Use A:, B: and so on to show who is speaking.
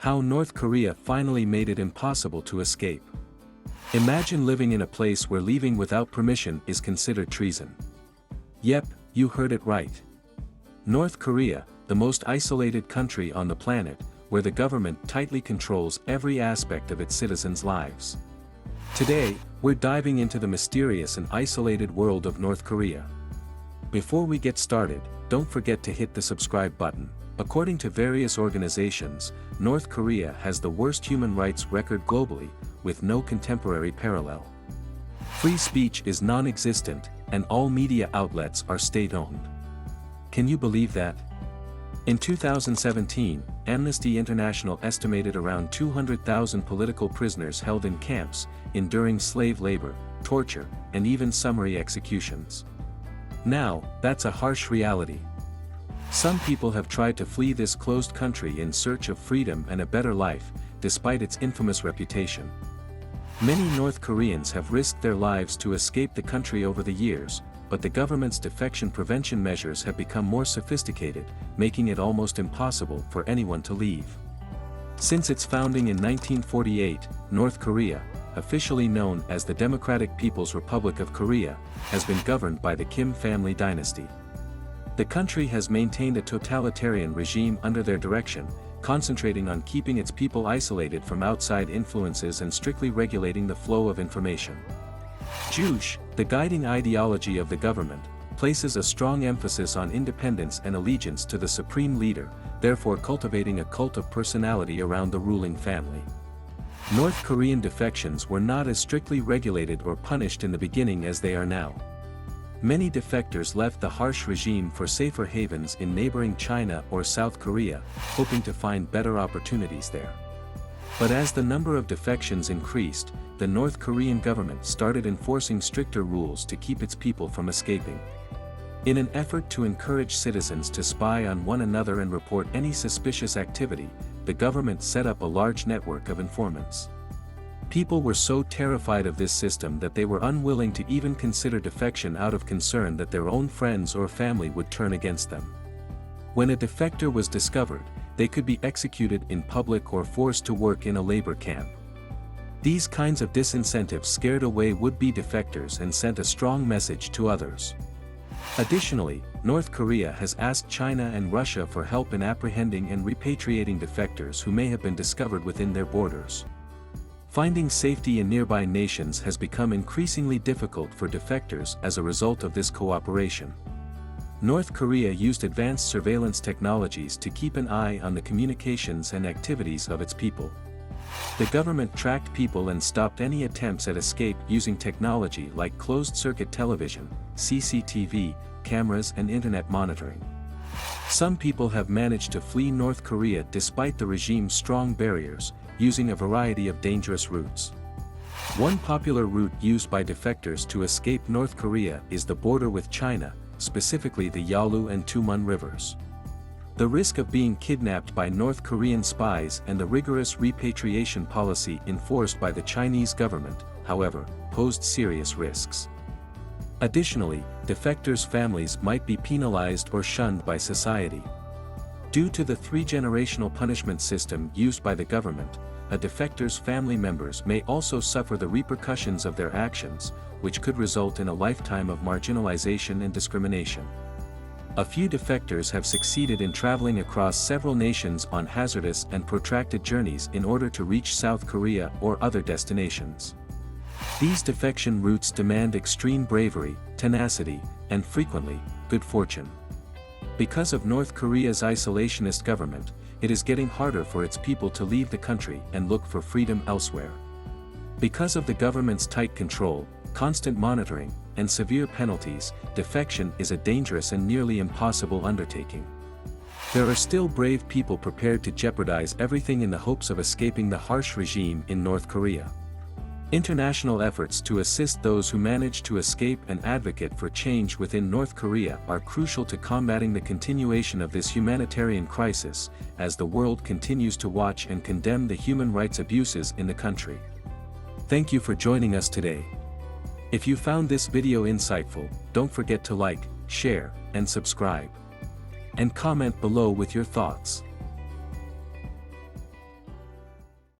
A: How North Korea finally made it impossible to escape. Imagine living in a place where leaving without permission is considered treason. Yep, you heard it right. North Korea, the most isolated country on the planet, where the government tightly controls every aspect of its citizens' lives. Today, we're diving into the mysterious and isolated world of North Korea. Before we get started, don't forget to hit the subscribe button. According to various organizations, North Korea has the worst human rights record globally, with no contemporary parallel. Free speech is non-existent, and all media outlets are state-owned. Can you believe that? In 2017, Amnesty International estimated around 200,000 political prisoners held in camps, enduring slave labor, torture, and even summary executions. Now, that's a harsh reality. Some people have tried to flee this closed country in search of freedom and a better life, despite its infamous reputation. Many North Koreans have risked their lives to escape the country over the years, but the government's defection prevention measures have become more sophisticated, making it almost impossible for anyone to leave. Since its founding in 1948, North Korea, officially known as the Democratic People's Republic of Korea, has been governed by the Kim family dynasty. The country has maintained a totalitarian regime under their direction, concentrating on keeping its people isolated from outside influences and strictly regulating the flow of information. Juche, the guiding ideology of the government, places a strong emphasis on independence and allegiance to the supreme leader, therefore cultivating a cult of personality around the ruling family. North Korean defections were not as strictly regulated or punished in the beginning as they are now. Many defectors left the harsh regime for safer havens in neighboring China or South Korea, hoping to find better opportunities there. But as the number of defections increased, the North Korean government started enforcing stricter rules to keep its people from escaping. In an effort to encourage citizens to spy on one another and report any suspicious activity, the government set up a large network of informants. People were so terrified of this system that they were unwilling to even consider defection out of concern that their own friends or family would turn against them. When a defector was discovered, they could be executed in public or forced to work in a labor camp. These kinds of disincentives scared away would-be defectors and sent a strong message to others. Additionally, North Korea has asked China and Russia for help in apprehending and repatriating defectors who may have been discovered within their borders. Finding safety in nearby nations has become increasingly difficult for defectors as a result of this cooperation. North Korea used advanced surveillance technologies to keep an eye on the communications and activities of its people. The government tracked people and stopped any attempts at escape using technology like closed-circuit television, CCTV, cameras and internet monitoring. Some people have managed to flee North Korea despite the regime's strong barriers, using a variety of dangerous routes. One popular route used by defectors to escape North Korea is the border with China, specifically the Yalu and Tumun rivers. The risk of being kidnapped by North Korean spies and the rigorous repatriation policy enforced by the Chinese government, however, posed serious risks. Additionally, defectors' families might be penalized or shunned by society. Due to the three-generational punishment system used by the government, a defector's family members may also suffer the repercussions of their actions, which could result in a lifetime of marginalization and discrimination. A few defectors have succeeded in traveling across several nations on hazardous and protracted journeys in order to reach South Korea or other destinations. These defection routes demand extreme bravery, tenacity, and frequently, good fortune. Because of North Korea's isolationist government, it is getting harder for its people to leave the country and look for freedom elsewhere. Because of the government's tight control, constant monitoring, and severe penalties, defection is a dangerous and nearly impossible undertaking. There are still brave people prepared to jeopardize everything in the hopes of escaping the harsh regime in North Korea. International efforts to assist those who manage to escape and advocate for change within North Korea are crucial to combating the continuation of this humanitarian crisis, as the world continues to watch and condemn the human rights abuses in the country. Thank you for joining us today. If you found this video insightful, don't forget to like, share, and subscribe. And comment below with your thoughts.